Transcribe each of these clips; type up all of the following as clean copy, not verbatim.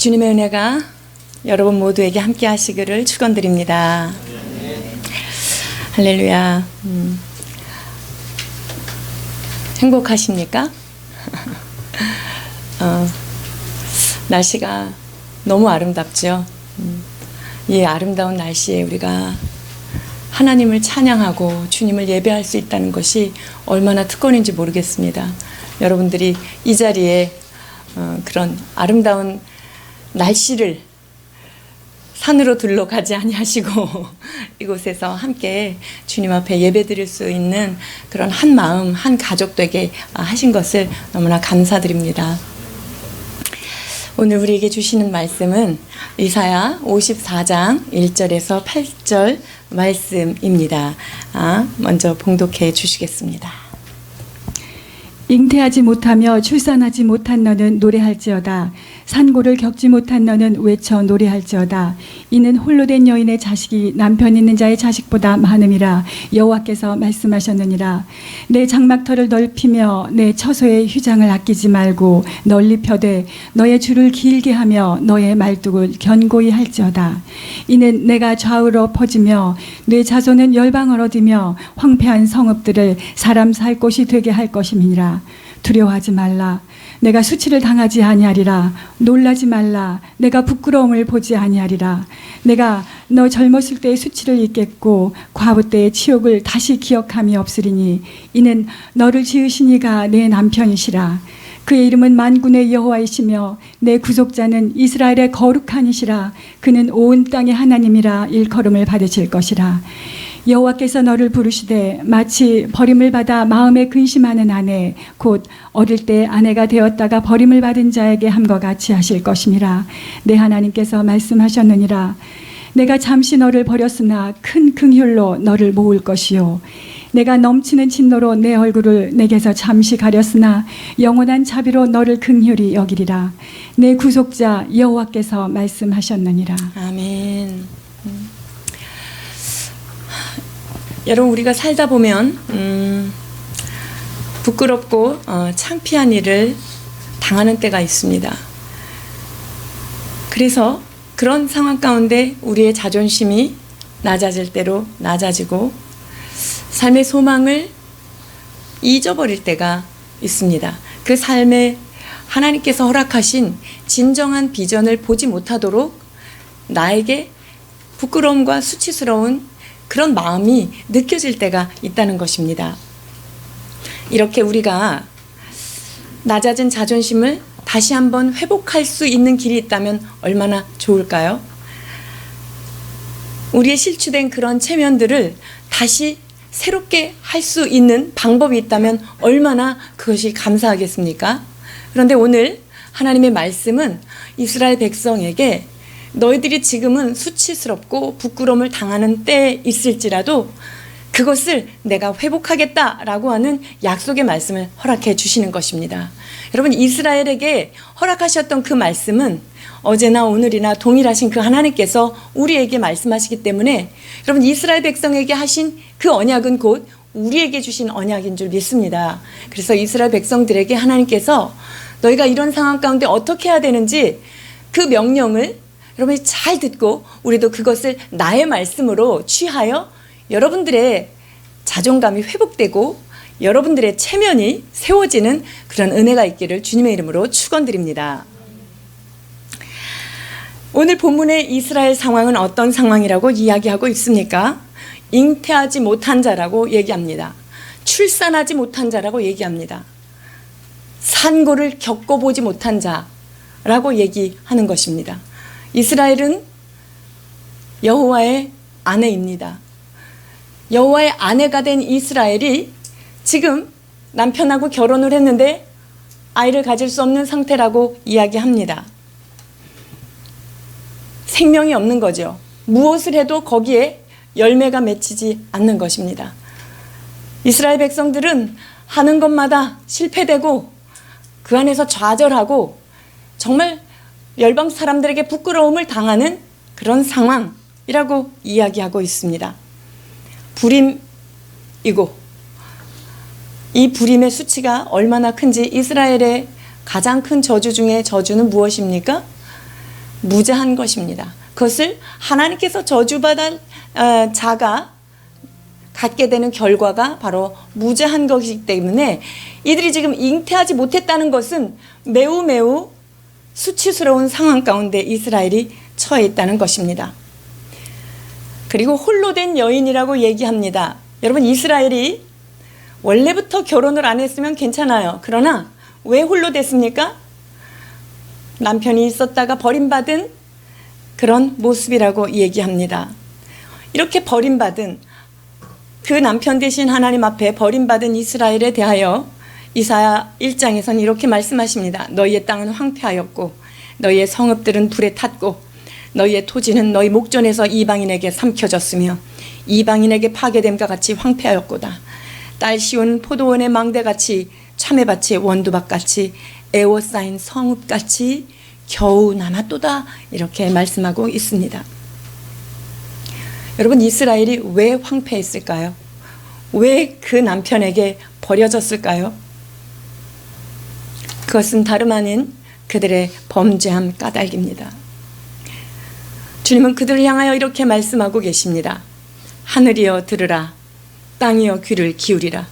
주님의 은혜가 여러분 모두에게 함께 하시기를 축원드립니다. 할렐루야. 행복하십니까? 날씨가 너무 아름답죠. 이 아름다운 날씨에 우리가 하나님을 찬양하고 주님을 예배할 수 있다는 것이 얼마나 특권인지 모르겠습니다. 여러분들이 이 자리에 그런 아름다운 날씨를 산으로 둘러가지 아니하시고 이곳에서 함께 주님 앞에 예배드릴 수 있는 그런 한 마음, 한 가족 되게 하신 것을 너무나 감사드립니다. 오늘 우리에게 주시는 말씀은 이사야 54장 1절에서 8절 말씀입니다. 먼저 봉독해 주시겠습니다. 잉태하지 못하며 출산하지 못한 너는 노래할지어다. 산고를 겪지 못한 너는 외쳐 노래할지어다. 이는 홀로 된 여인의 자식이 남편 있는 자의 자식보다 많음이라 여호와께서 말씀하셨느니라. 내 장막터를 넓히며 내 처소의 휴장을 아끼지 말고 널리 펴되 너의 줄을 길게 하며 너의 말뚝을 견고히 할지어다. 이는 내가 좌우로 퍼지며 내 자손은 열방을 얻으며 황폐한 성읍들을 사람 살 곳이 되게 할 것임이니라. 두려워하지 말라. 내가 수치를 당하지 아니하리라. 놀라지 말라. 내가 부끄러움을 보지 아니하리라. 내가 너 젊었을 때의 수치를 잊겠고 과부 때의 치욕을 다시 기억함이 없으리니 이는 너를 지으신 이가 내 남편이시라. 그의 이름은 만군의 여호와이시며 내 구속자는 이스라엘의 거룩한 이시라. 그는 온 땅의 하나님이라 일컬음을 받으실 것이라. 여호와께서 너를 부르시되 마치 버림을 받아 마음에 근심하는 아내 곧 어릴 때 아내가 되었다가 버림을 받은 자에게 함과 같이 하실 것임이라. 내 하나님께서 말씀하셨느니라. 내가 잠시 너를 버렸으나 큰 긍휼로 너를 모을 것이요 내가 넘치는 진노로 내 얼굴을 내게서 잠시 가렸으나 영원한 자비로 너를 긍휼히 여기리라. 내 구속자 여호와께서 말씀하셨느니라. 아멘. 여러분, 우리가 살다 보면 부끄럽고 창피한 일을 당하는 때가 있습니다. 그래서 그런 상황 가운데 우리의 자존심이 낮아질 대로 낮아지고 삶의 소망을 잊어버릴 때가 있습니다. 그 삶에 하나님께서 허락하신 진정한 비전을 보지 못하도록 나에게 부끄러움과 수치스러운 그런 마음이 느껴질 때가 있다는 것입니다. 이렇게 우리가 낮아진 자존심을 다시 한번 회복할 수 있는 길이 있다면 얼마나 좋을까요? 우리의 실추된 그런 체면들을 다시 새롭게 할 수 있는 방법이 있다면 얼마나 그것이 감사하겠습니까? 그런데 오늘 하나님의 말씀은 이스라엘 백성에게 너희들이 지금은 수치스럽고 부끄러움을 당하는 때에 있을지라도 그것을 내가 회복하겠다라고 하는 약속의 말씀을 허락해 주시는 것입니다. 여러분, 이스라엘에게 허락하셨던 그 말씀은 어제나 오늘이나 동일하신 그 하나님께서 우리에게 말씀하시기 때문에 여러분, 이스라엘 백성에게 하신 그 언약은 곧 우리에게 주신 언약인 줄 믿습니다. 그래서 이스라엘 백성들에게 하나님께서 너희가 이런 상황 가운데 어떻게 해야 되는지 그 명령을 여러분이 잘 듣고 우리도 그것을 나의 말씀으로 취하여 여러분들의 자존감이 회복되고 여러분들의 체면이 세워지는 그런 은혜가 있기를 주님의 이름으로 축원드립니다. 오늘 본문의 이스라엘 상황은 어떤 상황이라고 이야기하고 있습니까? 잉태하지 못한 자라고 얘기합니다. 출산하지 못한 자라고 얘기합니다. 산고를 겪어보지 못한 자라고 얘기하는 것입니다. 이스라엘은 여호와의 아내입니다. 여호와의 아내가 된 이스라엘이 지금 남편하고 결혼을 했는데 아이를 가질 수 없는 상태라고 이야기합니다. 생명이 없는 거죠. 무엇을 해도 거기에 열매가 맺히지 않는 것입니다. 이스라엘 백성들은 하는 것마다 실패되고 그 안에서 좌절하고 정말 열방 사람들에게 부끄러움을 당하는 그런 상황이라고 이야기하고 있습니다. 불임이고 이 불임의 수치가 얼마나 큰지 이스라엘의 가장 큰 저주 중에 저주는 무엇입니까? 무죄한 것입니다. 그것을 하나님께서 저주받은 자가 갖게 되는 결과가 바로 무죄한 것이기 때문에 이들이 지금 잉태하지 못했다는 것은 매우 매우 수치스러운 상황 가운데 이스라엘이 처해 있다는 것입니다. 그리고 홀로 된 여인이라고 얘기합니다. 여러분, 이스라엘이 원래부터 결혼을 안 했으면 괜찮아요. 그러나 왜 홀로 됐습니까? 남편이 있었다가 버림받은 그런 모습이라고 얘기합니다. 이렇게 버림받은 그 남편 대신 하나님 앞에 버림받은 이스라엘에 대하여 이사야 1장에서는 이렇게 말씀하십니다. 너희의 땅은 황폐하였고 너희의 성읍들은 불에 탔고 너희의 토지는 너희 목전에서 이방인에게 삼켜졌으며 이방인에게 파괴됨과 같이 황폐하였고다. 딸 시온 포도원의 망대같이 참외밭의 원두밭같이 애워싸인 성읍같이 겨우 남았도다. 이렇게 말씀하고 있습니다. 여러분, 이스라엘이 왜 황폐했을까요? 왜 그 남편에게 버려졌을까요? 그것은 다름 아닌 그들의 범죄함 까닭입니다. 주님은 그들을 향하여 이렇게 말씀하고 계십니다. 하늘이여 들으라, 땅이여 귀를 기울이라.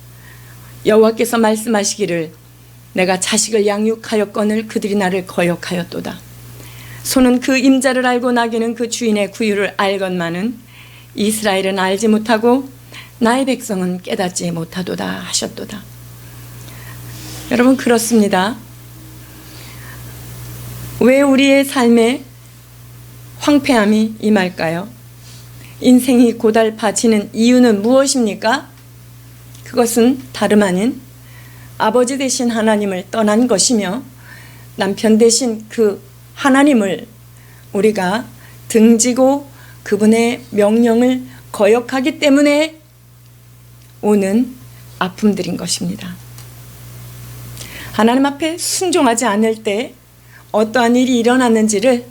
여호와께서 말씀하시기를 내가 자식을 양육하였거늘 그들이 나를 거역하였도다. 소는 그 임자를 알고 나귀는 그 주인의 구유를 알건만은 이스라엘은 알지 못하고 나의 백성은 깨닫지 못하도다 하셨도다. 여러분, 그렇습니다. 왜 우리의 삶에 황폐함이 임할까요? 인생이 고달파지는 이유는 무엇입니까? 그것은 다름 아닌 아버지 되신 하나님을 떠난 것이며 남편 되신 그 하나님을 우리가 등지고 그분의 명령을 거역하기 때문에 오는 아픔들인 것입니다. 하나님 앞에 순종하지 않을 때 어떠한 일이 일어났는지를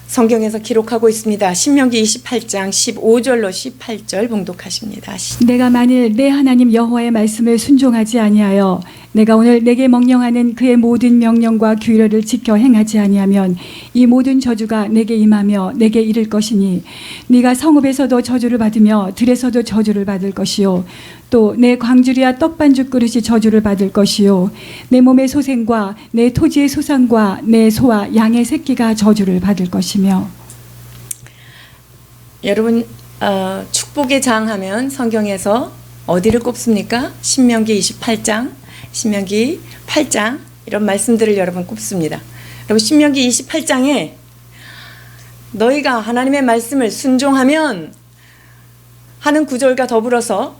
성경에서 기록하고 있습니다. 신명기 28장 15절로 18절 봉독하십니다. 내가 만일 내 하나님 여호와의 말씀을 순종하지 아니하여 내가 오늘 내게 명령하는 그의 모든 명령과 규례를 지켜 행하지 아니하면 이 모든 저주가 내게 임하며 내게 이를 것이니 네가 성읍에서도 저주를 받으며 들에서도 저주를 받을 것이요 또 내 광주리와 떡반죽 그릇이 저주를 받을 것이요 내 몸의 소생과 내 토지의 소산과 내 소와 양의 새끼가 저주를 받을 것이며. 여러분, 축복의 장 하면 성경에서 어디를 꼽습니까? 신명기 28장, 신명기 8장 이런 말씀들을 여러분 꼽습니다. 여러분, 신명기 28장에 너희가 하나님의 말씀을 순종하면 하는 구절과 더불어서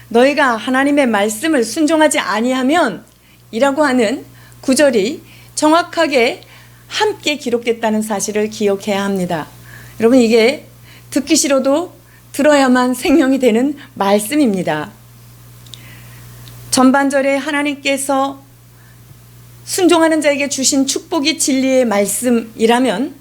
너희가 하나님의 말씀을 순종하지 아니하면 이라고 하는 구절이 정확하게 함께 기록됐다는 사실을 기억해야 합니다. 여러분, 이게 듣기 싫어도 들어야만 생명이 되는 말씀입니다. 전반절에 하나님께서 순종하는 자에게 주신 축복이 진리의 말씀이라면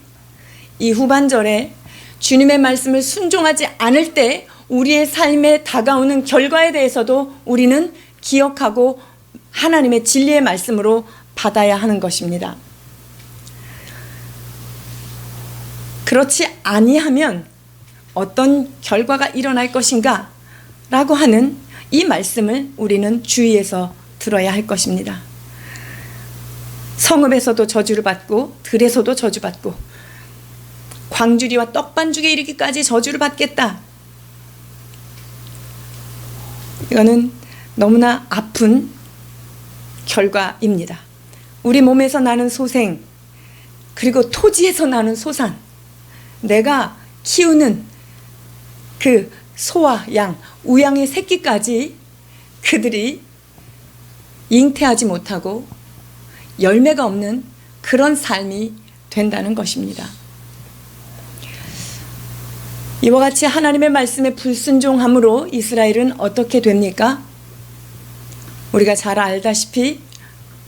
이 후반절에 주님의 말씀을 순종하지 않을 때 우리의 삶에 다가오는 결과에 대해서도 우리는 기억하고 하나님의 진리의 말씀으로 받아야 하는 것입니다. 그렇지 아니하면 어떤 결과가 일어날 것인가 라고 하는 이 말씀을 우리는 주의해서 들어야 할 것입니다. 성읍에서도 저주를 받고 들에서도 저주받고 광주리와 떡반죽에 이르기까지 저주를 받겠다. 이거는 너무나 아픈 결과입니다. 우리 몸에서 나는 소생, 그리고 토지에서 나는 소산, 내가 키우는 그 소와 양, 우양의 새끼까지 그들이 잉태하지 못하고 열매가 없는 그런 삶이 된다는 것입니다. 이와 같이 하나님의 말씀에 불순종함으로 이스라엘은 어떻게 됩니까? 우리가 잘 알다시피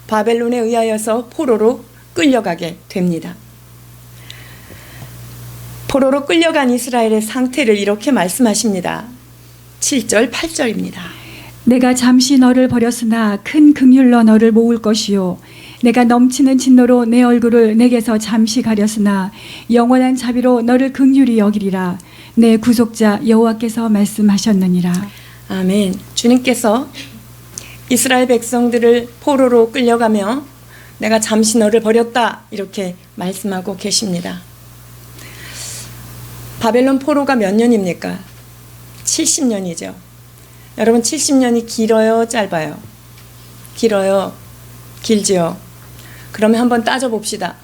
바벨론에 의하여서 포로로 끌려가게 됩니다. 포로로 끌려간 이스라엘의 상태를 이렇게 말씀하십니다. 7절, 8절입니다. 내가 잠시 너를 버렸으나 큰 긍휼로 너를 모을 것이요 내가 넘치는 진노로 내 얼굴을 내게서 잠시 가렸으나 영원한 자비로 너를 긍휼히 여기리라. 내 구속자 여호와께서 말씀하셨느니라. 아멘. 주님께서 이스라엘 백성들을 포로로 끌려가며 내가 잠시 너를 버렸다 이렇게 말씀하고 계십니다. 바벨론 포로가 몇 년입니까? 70년이죠. 여러분 70년이 길어요, 짧아요? 길어요, 길지요. 그러면 한번 따져봅시다.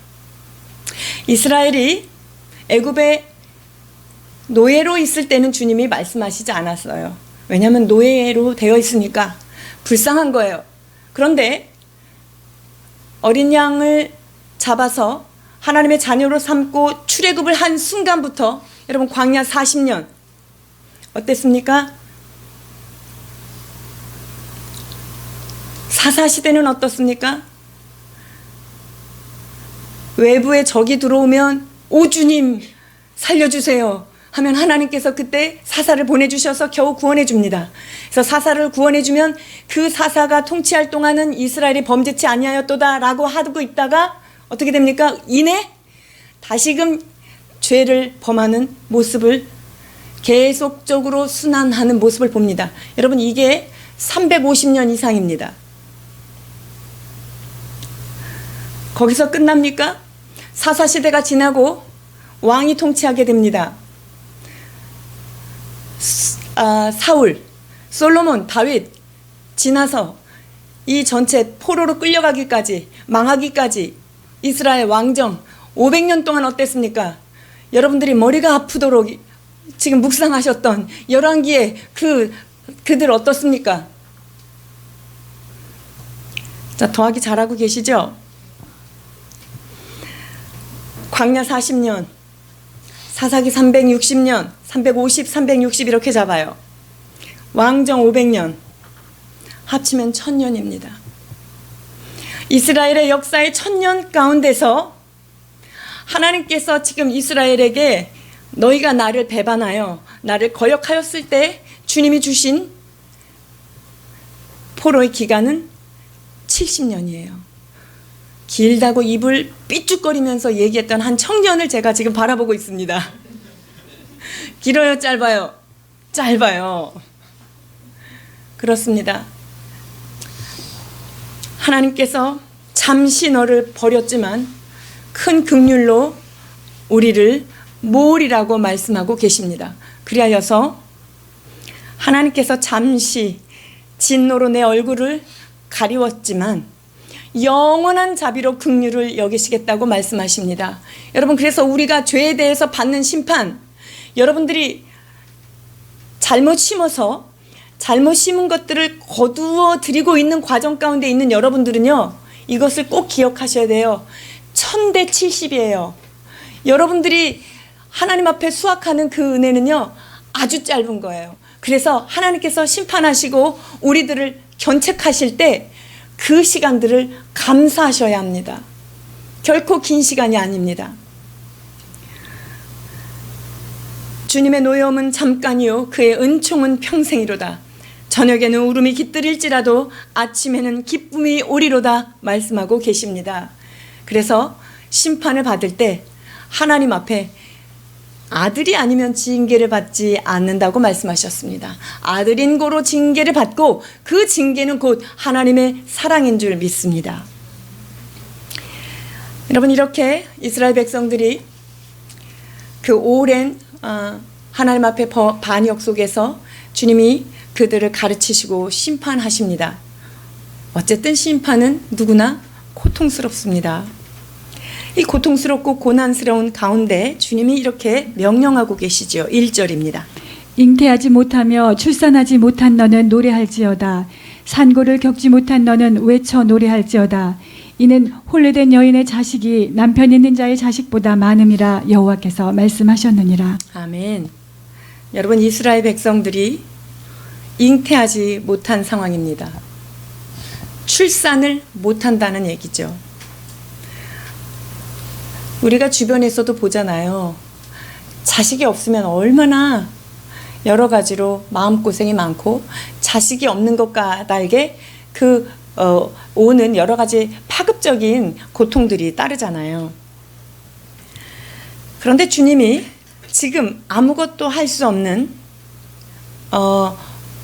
이스라엘이 애굽의 노예로 있을 때는 주님이 말씀하시지 않았어요. 왜냐하면 노예로 되어 있으니까 불쌍한 거예요. 그런데 어린 양을 잡아서 하나님의 자녀로 삼고 출애굽을 한 순간부터 여러분 광야 40년 어땠습니까? 사사시대는 어떻습니까? 외부에 적이 들어오면 오 주님 살려주세요 하면 하나님께서 그때 사사를 보내주셔서 겨우 구원해 줍니다. 그래서 사사를 구원해 주면 그 사사가 통치할 동안은 이스라엘이 범죄치 아니하였도다 라고 하고 있다가 어떻게 됩니까? 이내 다시금 죄를 범하는 모습을 계속적으로 순환하는 모습을 봅니다. 여러분 이게 350년 이상입니다. 거기서 끝납니까? 사사시대가 지나고 왕이 통치하게 됩니다. 사울, 솔로몬, 다윗 지나서 이 전체 포로로 끌려가기까지 망하기까지 이스라엘 왕정 500년 동안 어땠습니까? 여러분들이 머리가 아프도록 지금 묵상하셨던 열왕기에 그들 어떻습니까? 자, 더하기 잘하고 계시죠? 광야 40년, 사사기 360년, 350, 360 이렇게 잡아요. 왕정 500년, 합치면 1000년입니다. 이스라엘의 역사의 1000년 가운데서 하나님께서 지금 이스라엘에게 너희가 나를 배반하여 나를 거역하였을 때 주님이 주신 포로의 기간은 70년이에요. 길다고 입을 삐죽거리면서 얘기했던 한 청년을 제가 지금 바라보고 있습니다. 길어요, 짧아요? 짧아요. 그렇습니다. 하나님께서 잠시 너를 버렸지만 큰 긍휼로 우리를 모으리라고 말씀하고 계십니다. 그리하여서 하나님께서 잠시 진노로 내 얼굴을 가리웠지만 영원한 자비로 긍휼을 여기시겠다고 말씀하십니다. 여러분 그래서 우리가 죄에 대해서 받는 심판, 여러분들이 잘못 심어서 잘못 심은 것들을 거두어 드리고 있는 과정 가운데 있는 여러분들은요, 이것을 꼭 기억하셔야 돼요. 1000대 70이에요. 여러분들이 하나님 앞에 수확하는 그 은혜는요 아주 짧은 거예요. 그래서 하나님께서 심판하시고 우리들을 견책하실 때 그 시간들을 감사하셔야 합니다. 결코 긴 시간이 아닙니다. 주님의 노여움은 잠깐이요 그의 은총은 평생이로다. 저녁에는 울음이 깃들일지라도 아침에는 기쁨이 오리로다 말씀하고 계십니다. 그래서 심판을 받을 때 하나님 앞에 아들이 아니면 징계를 받지 않는다고 말씀하셨습니다. 아들인 고로 징계를 받고 그 징계는 곧 하나님의 사랑인 줄 믿습니다. 여러분 이렇게 이스라엘 백성들이 그 오랜 하나님 앞에 반역 속에서 주님이 그들을 가르치시고 심판하십니다. 어쨌든 심판은 누구나 고통스럽습니다. 이 고통스럽고 고난스러운 가운데 주님이 이렇게 명령하고 계시죠. 1절입니다. 잉태하지 못하며 출산하지 못한 너는 노래할지어다. 산고를 겪지 못한 너는 외쳐 노래할지어다. 이는 혼례된 여인의 자식이 남편 있는 자의 자식보다 많음이라 여호와께서 말씀하셨느니라. 아멘. 여러분 이스라엘 백성들이 잉태하지 못한 상황입니다. 출산을 못한다는 얘기죠. 우리가 주변에서도 보잖아요. 자식이 없으면 얼마나 여러 가지로 마음고생이 많고 자식이 없는 것과 달게 그 오는 여러 가지 파급적인 고통들이 따르잖아요. 그런데 주님이 지금 아무것도 할 수 없는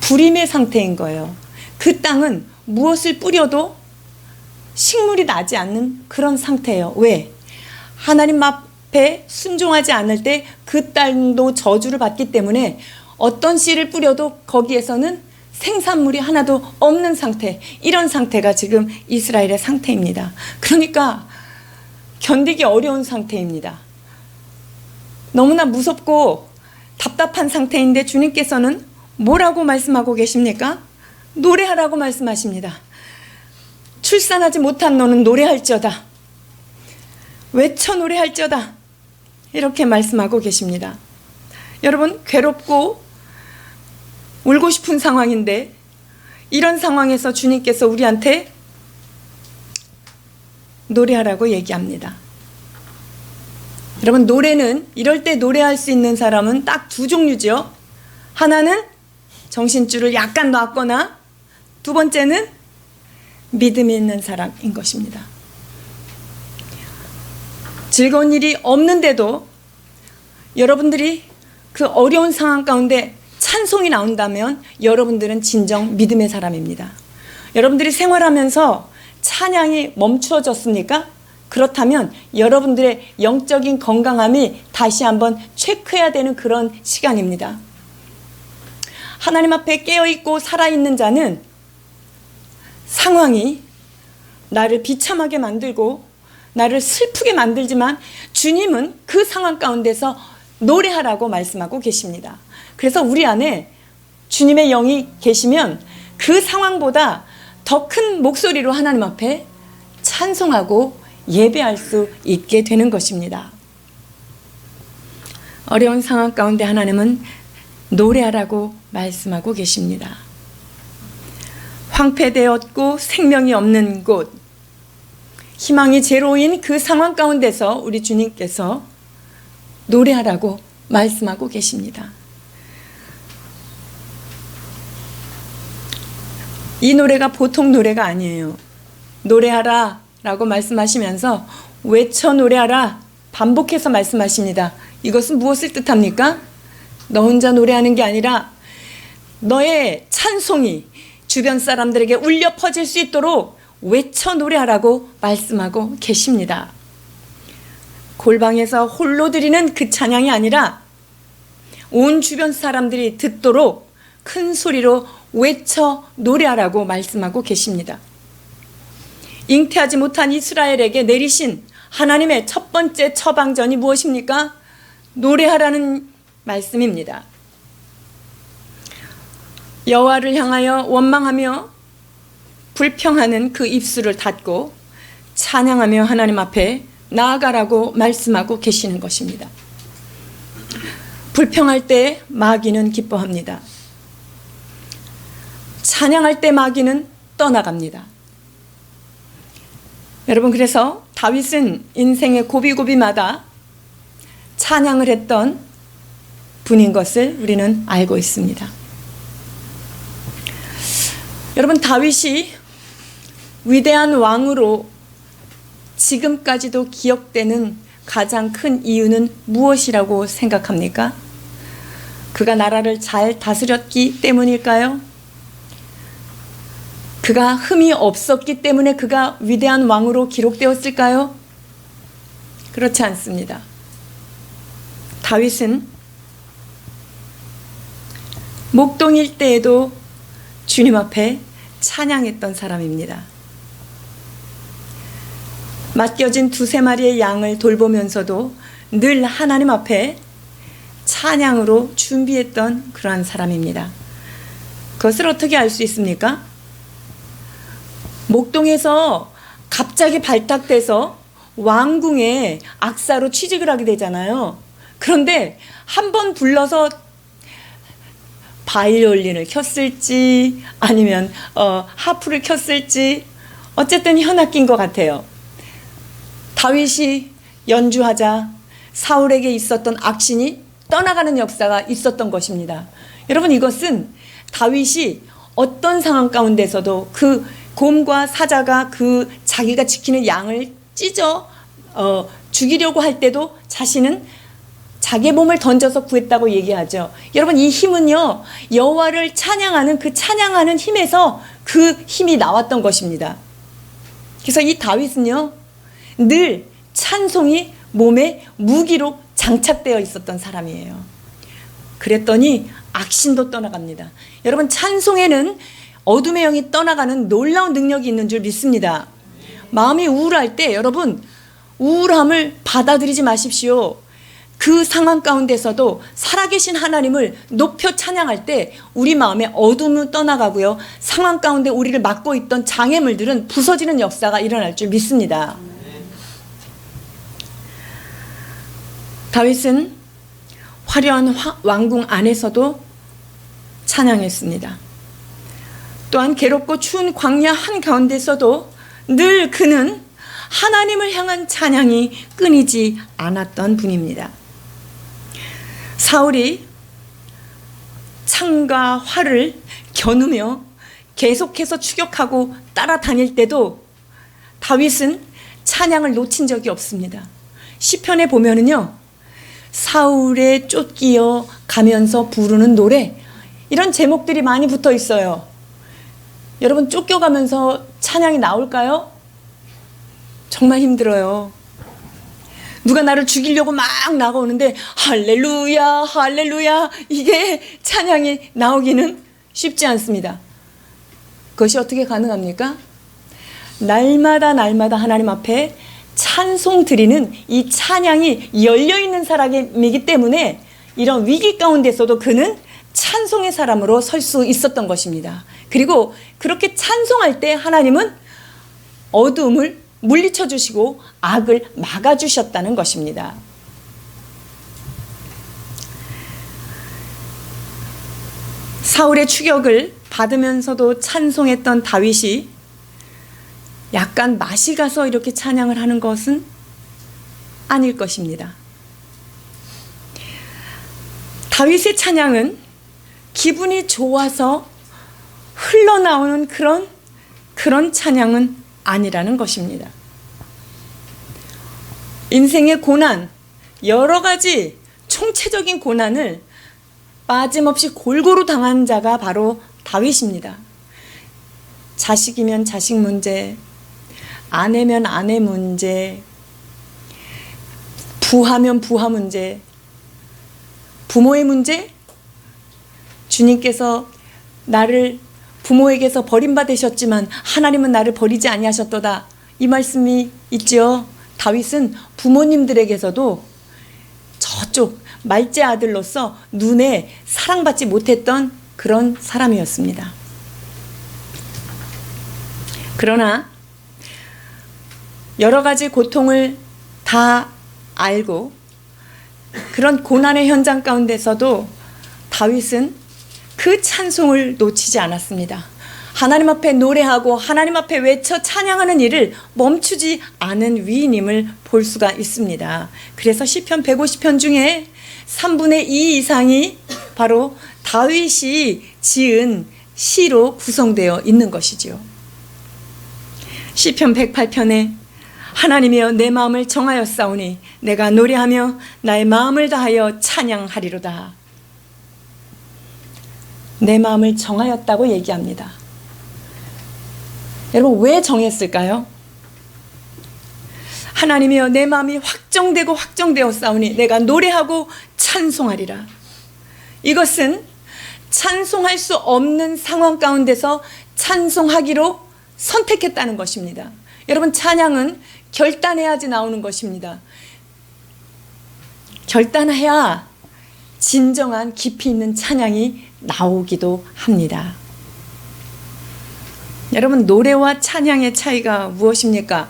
불임의 상태인 거예요. 그 땅은 무엇을 뿌려도 식물이 나지 않는 그런 상태예요. 왜? 하나님 앞에 순종하지 않을 때 그 땅도 저주를 받기 때문에 어떤 씨를 뿌려도 거기에서는 생산물이 하나도 없는 상태, 이런 상태가 지금 이스라엘의 상태입니다. 그러니까 견디기 어려운 상태입니다. 너무나 무섭고 답답한 상태인데 주님께서는 뭐라고 말씀하고 계십니까? 노래하라고 말씀하십니다. 출산하지 못한 너는 노래할지어다. 외쳐 노래할지어다. 이렇게 말씀하고 계십니다. 여러분, 괴롭고 울고 싶은 상황인데 이런 상황에서 주님께서 우리한테 노래하라고 얘기합니다. 여러분, 노래는 이럴 때 노래할 수 있는 사람은 딱 두 종류죠. 하나는 정신줄을 약간 놨거나, 두 번째는 믿음이 있는 사람인 것입니다. 즐거운 일이 없는데도 여러분들이 그 어려운 상황 가운데 찬송이 나온다면 여러분들은 진정 믿음의 사람입니다. 여러분들이 생활하면서 찬양이 멈추어졌습니까? 그렇다면 여러분들의 영적인 건강함이 다시 한번 체크해야 되는 그런 시간입니다. 하나님 앞에 깨어있고 살아있는 자는 상황이 나를 비참하게 만들고 나를 슬프게 만들지만 주님은 그 상황 가운데서 노래하라고 말씀하고 계십니다. 그래서 우리 안에 주님의 영이 계시면 그 상황보다 더 큰 목소리로 하나님 앞에 찬송하고 예배할 수 있게 되는 것입니다. 어려운 상황 가운데 하나님은 노래하라고 말씀하고 계십니다. 황폐되었고 생명이 없는 곳, 희망이 제로인 그 상황 가운데서 우리 주님께서 노래하라고 말씀하고 계십니다. 이 노래가 보통 노래가 아니에요. 노래하라 라고 말씀하시면서 외쳐 노래하라 반복해서 말씀하십니다. 이것은 무엇을 뜻합니까? 너 혼자 노래하는 게 아니라 너의 찬송이 주변 사람들에게 울려 퍼질 수 있도록 외쳐 노래하라고 말씀하고 계십니다. 골방에서 홀로 드리는 그 찬양이 아니라 온 주변 사람들이 듣도록 큰 소리로 외쳐 노래하라고 말씀하고 계십니다. 잉태하지 못한 이스라엘에게 내리신 하나님의 첫 번째 처방전이 무엇입니까? 노래하라는 말씀입니다. 여호와를 향하여 원망하며 불평하는 그 입술을 닫고 찬양하며 하나님 앞에 나아가라고 말씀하고 계시는 것입니다. 불평할 때 마귀는 기뻐합니다. 찬양할 때 마귀는 떠나갑니다. 여러분, 그래서 다윗은 인생의 고비고비마다 찬양을 했던 분인 것을 우리는 알고 있습니다. 여러분, 다윗이 위대한 왕으로 지금까지도 기억되는 가장 큰 이유는 무엇이라고 생각합니까? 그가 나라를 잘 다스렸기 때문일까요? 그가 흠이 없었기 때문에 그가 위대한 왕으로 기록되었을까요? 그렇지 않습니다. 다윗은 목동일 때에도 주님 앞에 찬양했던 사람입니다. 맡겨진 두세 마리의 양을 돌보면서도 늘 하나님 앞에 찬양으로 준비했던 그러한 사람입니다. 그것을 어떻게 알 수 있습니까? 목동에서 갑자기 발탁돼서 왕궁에 악사로 취직을 하게 되잖아요. 그런데 한 번 불러서 바이올린을 켰을지 아니면 하프를 켰을지 어쨌든 현악기인 것 같아요. 다윗이 연주하자 사울에게 있었던 악신이 떠나가는 역사가 있었던 것입니다. 여러분, 이것은 다윗이 어떤 상황 가운데서도 그 곰과 사자가 그 자기가 지키는 양을 찢어 죽이려고 할 때도 자신은 자기의 몸을 던져서 구했다고 얘기하죠. 여러분, 이 힘은요, 여호와를 찬양하는 그 찬양하는 힘에서 그 힘이 나왔던 것입니다. 그래서 이 다윗은요, 늘 찬송이 몸에 무기로 장착되어 있었던 사람이에요. 그랬더니 악신도 떠나갑니다. 여러분, 찬송에는 어둠의 영이 떠나가는 놀라운 능력이 있는 줄 믿습니다. 마음이 우울할 때 여러분, 우울함을 받아들이지 마십시오. 그 상황 가운데서도 살아계신 하나님을 높여 찬양할 때 우리 마음의 어둠은 떠나가고요, 상황 가운데 우리를 막고 있던 장애물들은 부서지는 역사가 일어날 줄 믿습니다. 다윗은 화려한 왕궁 안에서도 찬양했습니다. 또한 괴롭고 추운 광야 한가운데서도 늘 그는 하나님을 향한 찬양이 끊이지 않았던 분입니다. 사울이 창과 활을 겨누며 계속해서 추격하고 따라다닐 때도 다윗은 찬양을 놓친 적이 없습니다. 시편에 보면은요, 사울에 쫓기어 가면서 부르는 노래, 이런 제목들이 많이 붙어 있어요. 여러분, 쫓겨가면서 찬양이 나올까요? 정말 힘들어요. 누가 나를 죽이려고 막 나가오는데 할렐루야 할렐루야, 이게 찬양이 나오기는 쉽지 않습니다. 그것이 어떻게 가능합니까? 날마다 하나님 앞에 찬송 드리는 이 찬양이 열려있는 사람이기 때문에 이런 위기 가운데서도 그는 찬송의 사람으로 설 수 있었던 것입니다. 그리고 그렇게 찬송할 때 하나님은 어두움을 물리쳐 주시고 악을 막아 주셨다는 것입니다. 사울의 추격을 받으면서도 찬송했던 다윗이 약간 맛이 가서 이렇게 찬양을 하는 것은 아닐 것입니다. 다윗의 찬양은 기분이 좋아서 흘러나오는 그런 찬양은 아니라는 것입니다. 인생의 고난, 여러 가지 총체적인 고난을 빠짐없이 골고루 당한 자가 바로 다윗입니다. 자식이면 자식 문제, 아내면 아내 문제, 부하면 부하 문제, 부모의 문제, 주님께서 나를 부모에게서 버림받으셨지만 하나님은 나를 버리지 아니하셨도다, 이 말씀이 있죠. 다윗은 부모님들에게서도 저쪽 말제 아들로서 눈에 사랑받지 못했던 그런 사람이었습니다. 그러나 여러 가지 고통을 다 알고 그런 고난의 현장 가운데서도 다윗은 그 찬송을 놓치지 않았습니다. 하나님 앞에 노래하고 하나님 앞에 외쳐 찬양하는 일을 멈추지 않은 위인임을 볼 수가 있습니다. 그래서 시편 150편 중에 3분의 2 이상이 바로 다윗이 지은 시로 구성되어 있는 것이지요. 시편 108편에 하나님이여 내 마음을 정하였사오니 내가 노래하며 나의 마음을 다하여 찬양하리로다. 내 마음을 정하였다고 얘기합니다. 여러분, 왜 정했을까요? 하나님이여 내 마음이 확정되었사오니 내가 노래하고 찬송하리라. 이것은 찬송할 수 없는 상황 가운데서 찬송하기로 선택했다는 것입니다. 여러분, 찬양은 결단해야지 나오는 것입니다. 결단해야 진정한 깊이 있는 찬양이 나오기도 합니다. 여러분, 노래와 찬양의 차이가 무엇입니까?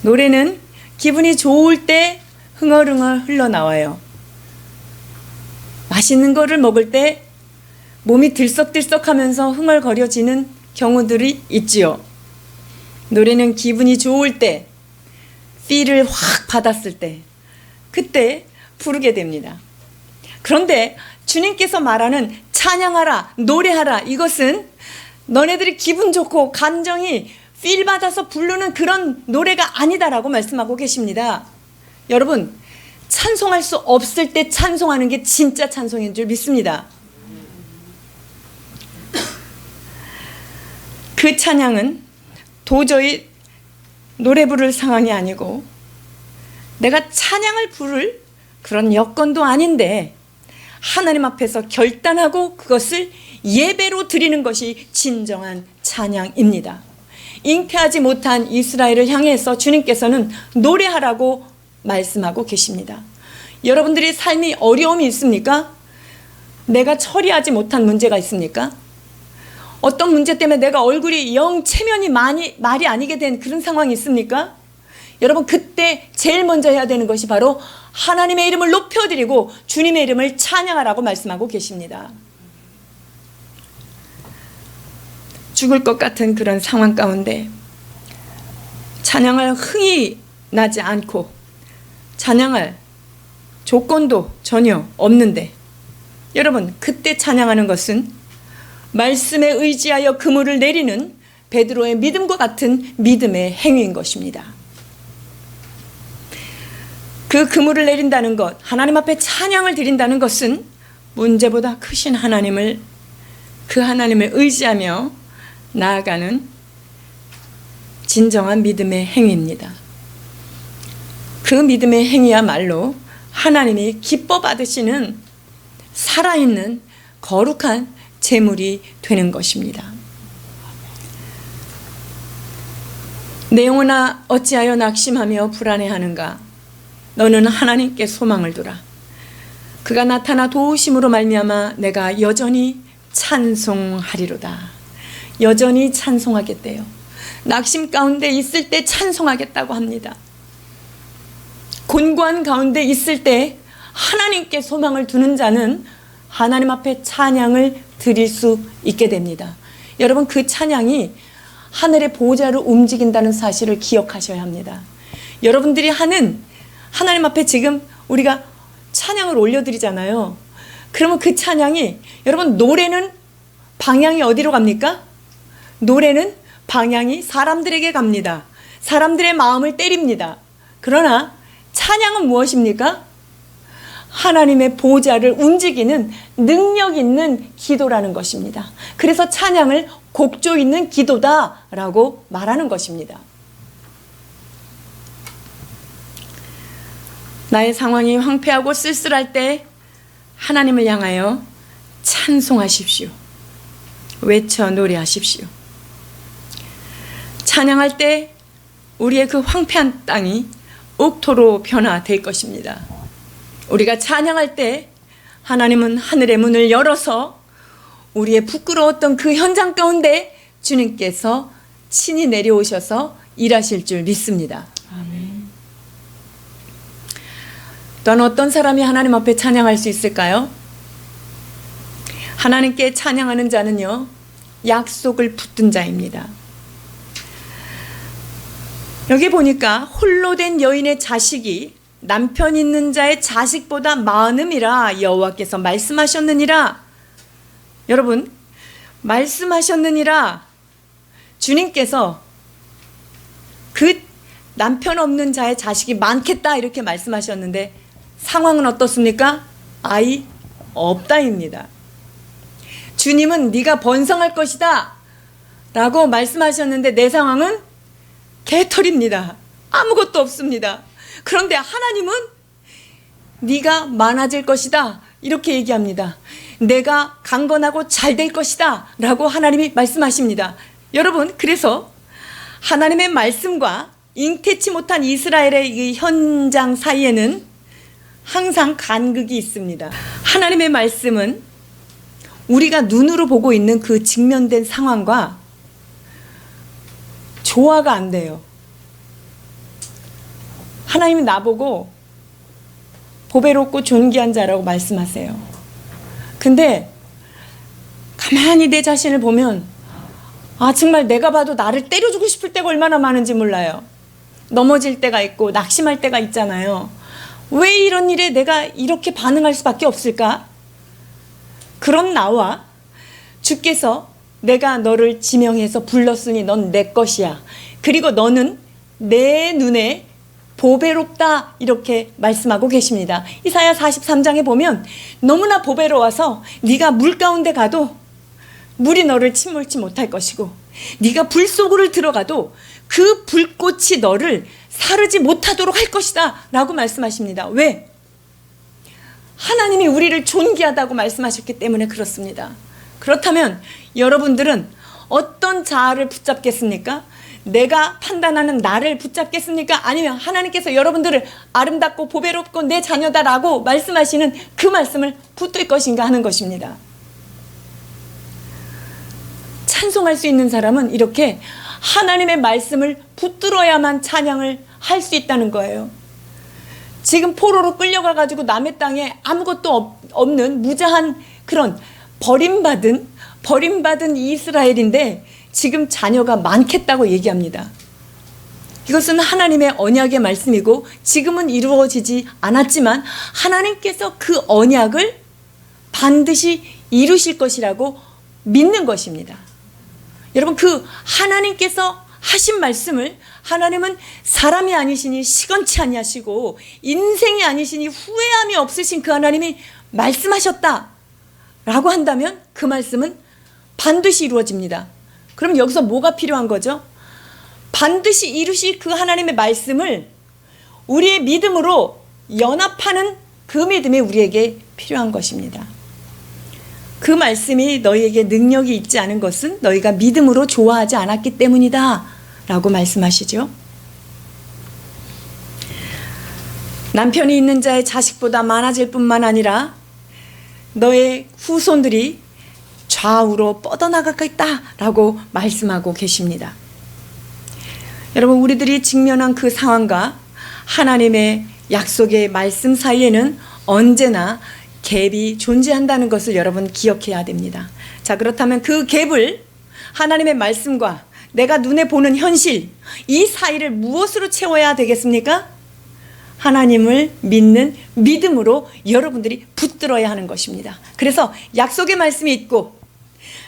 노래는 기분이 좋을 때 흥얼흥얼 흘러나와요. 맛있는 거를 먹을 때 몸이 들썩들썩하면서 흥얼거려지는 경우들이 있지요. 노래는 기분이 좋을 때, 필을 확 받았을 때, 그때 부르게 됩니다. 그런데 주님께서 말하는 찬양하라, 노래하라, 이것은 너네들이 기분 좋고 감정이 필 받아서 부르는 그런 노래가 아니다라고 말씀하고 계십니다. 여러분, 찬송할 수 없을 때 찬송하는 게 진짜 찬송인 줄 믿습니다. 그 찬양은 도저히 노래 부를 상황이 아니고 내가 찬양을 부를 그런 여건도 아닌데 하나님 앞에서 결단하고 그것을 예배로 드리는 것이 진정한 찬양입니다. 잉태하지 못한 이스라엘을 향해서 주님께서는 노래하라고 말씀하고 계십니다. 여러분들이 삶이 어려움이 있습니까? 내가 처리하지 못한 문제가 있습니까? 어떤 문제 때문에 내가 얼굴이 영 체면이 말이 아니게 된 그런 상황이 있습니까? 여러분, 그때 제일 먼저 해야 되는 것이 바로 하나님의 이름을 높여드리고 주님의 이름을 찬양하라고 말씀하고 계십니다. 죽을 것 같은 그런 상황 가운데 찬양할 흥이 나지 않고 찬양할 조건도 전혀 없는데 여러분, 그때 찬양하는 것은 말씀에 의지하여 그물을 내리는 베드로의 믿음과 같은 믿음의 행위인 것입니다. 그 그물을 내린다는 것, 하나님 앞에 찬양을 드린다는 것은 문제보다 크신 하나님을, 그 하나님을 의지하며 나아가는 진정한 믿음의 행위입니다. 그 믿음의 행위야말로 하나님이 기뻐 받으시는 살아있는 거룩한 제물이 되는 것입니다. 내 영혼아 어찌하여 낙심하며 불안해하는가? 너는 하나님께 소망을 두라. 그가 나타나 도우심으로 말미암아 내가 여전히 찬송하리로다. 여전히 찬송하겠대요. 낙심 가운데 있을 때 찬송하겠다고 합니다. 곤고한 가운데 있을 때 하나님께 소망을 두는 자는 하나님 앞에 찬양을 드릴 수 있게 됩니다. 여러분, 그 찬양이 하늘의 보좌를 움직인다는 사실을 기억하셔야 합니다. 여러분들이 하는 하나님 앞에 지금 우리가 찬양을 올려드리잖아요. 그러면 그 찬양이, 여러분, 노래는 방향이 어디로 갑니까? 노래는 방향이 사람들에게 갑니다. 사람들의 마음을 때립니다. 그러나 찬양은 무엇입니까? 하나님의 보좌를 움직이는 능력 있는 기도라는 것입니다. 그래서 찬양을 곡조 있는 기도다라고 말하는 것입니다. 나의 상황이 황폐하고 쓸쓸할 때 하나님을 향하여 찬송하십시오. 외쳐 노래하십시오. 찬양할 때 우리의 그 황폐한 땅이 옥토로 변화될 것입니다. 우리가 찬양할 때 하나님은 하늘의 문을 열어서 우리의 부끄러웠던 그 현장 가운데 주님께서 친히 내려오셔서 일하실 줄 믿습니다. 아멘. 또한 어떤 사람이 하나님 앞에 찬양할 수 있을까요? 하나님께 찬양하는 자는요, 약속을 붙든 자입니다. 여기 보니까 홀로 된 여인의 자식이 남편 있는 자의 자식보다 많음이라 여호와께서 말씀하셨느니라. 여러분, 말씀하셨느니라, 주님께서 그 남편 없는 자의 자식이 많겠다 이렇게 말씀하셨는데 상황은 어떻습니까? 아이 없다입니다. 주님은 네가 번성할 것이다 라고 말씀하셨는데 내 상황은 개털입니다. 아무것도 없습니다. 그런데 하나님은 네가 많아질 것이다 이렇게 얘기합니다. 내가 강건하고 잘 될 것이다 라고 하나님이 말씀하십니다. 여러분, 그래서 하나님의 말씀과 잉태치 못한 이스라엘의 이 현장 사이에는 항상 간극이 있습니다. 하나님의 말씀은 우리가 눈으로 보고 있는 그 직면된 상황과 조화가 안 돼요. 하나님이 나보고 보배롭고 존귀한 자라고 말씀하세요. 근데 가만히 내 자신을 보면 정말 내가 봐도 나를 때려주고 싶을 때가 얼마나 많은지 몰라요. 넘어질 때가 있고 낙심할 때가 있잖아요. 왜 이런 일에 내가 이렇게 반응할 수밖에 없을까? 그런 나와 주께서 내가 너를 지명해서 불렀으니 넌 내 것이야. 그리고 너는 내 눈에 보배롭다 이렇게 말씀하고 계십니다. 이사야 43장에 보면 너무나 보배로워서 네가 물 가운데 가도 물이 너를 침몰치 못할 것이고 네가 불 속으로 들어가도 그 불꽃이 너를 사르지 못하도록 할 것이다 라고 말씀하십니다. 왜? 하나님이 우리를 존귀하다고 말씀하셨기 때문에 그렇습니다. 그렇다면 여러분들은 어떤 자아를 붙잡겠습니까? 내가 판단하는 나를 붙잡겠습니까? 아니면 하나님께서 여러분들을 아름답고 보배롭고 내 자녀다라고 말씀하시는 그 말씀을 붙들 것인가 하는 것입니다. 찬송할 수 있는 사람은 이렇게 하나님의 말씀을 붙들어야만 찬양을 할 수 있다는 거예요. 지금 포로로 끌려가가지고 남의 땅에 아무것도 없는 무자한 그런 버림받은 이스라엘인데 지금 자녀가 많겠다고 얘기합니다. 이것은 하나님의 언약의 말씀이고 지금은 이루어지지 않았지만 하나님께서 그 언약을 반드시 이루실 것이라고 믿는 것입니다. 여러분, 그 하나님께서 하신 말씀을 하나님은 사람이 아니시니 시건치 아니하시고 인생이 아니시니 후회함이 없으신 그 하나님이 말씀하셨다 라고 한다면 그 말씀은 반드시 이루어집니다. 그럼 여기서 뭐가 필요한 거죠? 반드시 이루실 그 하나님의 말씀을 우리의 믿음으로 연합하는 그 믿음이 우리에게 필요한 것입니다. 그 말씀이 너희에게 능력이 있지 않은 것은 너희가 믿음으로 좋아하지 않았기 때문이다 라고 말씀하시죠. 남편이 있는 자의 자식보다 많아질 뿐만 아니라 너의 후손들이 좌우로 뻗어나가겠다 라고 말씀하고 계십니다. 여러분, 우리들이 직면한 그 상황과 하나님의 약속의 말씀 사이에는 언제나 갭이 존재한다는 것을 여러분 기억해야 됩니다. 자, 그렇다면 그 갭을 하나님의 말씀과 내가 눈에 보는 현실, 이 사이를 무엇으로 채워야 되겠습니까? 하나님을 믿는 믿음으로 여러분들이 붙들어야 하는 것입니다. 그래서 약속의 말씀이 있고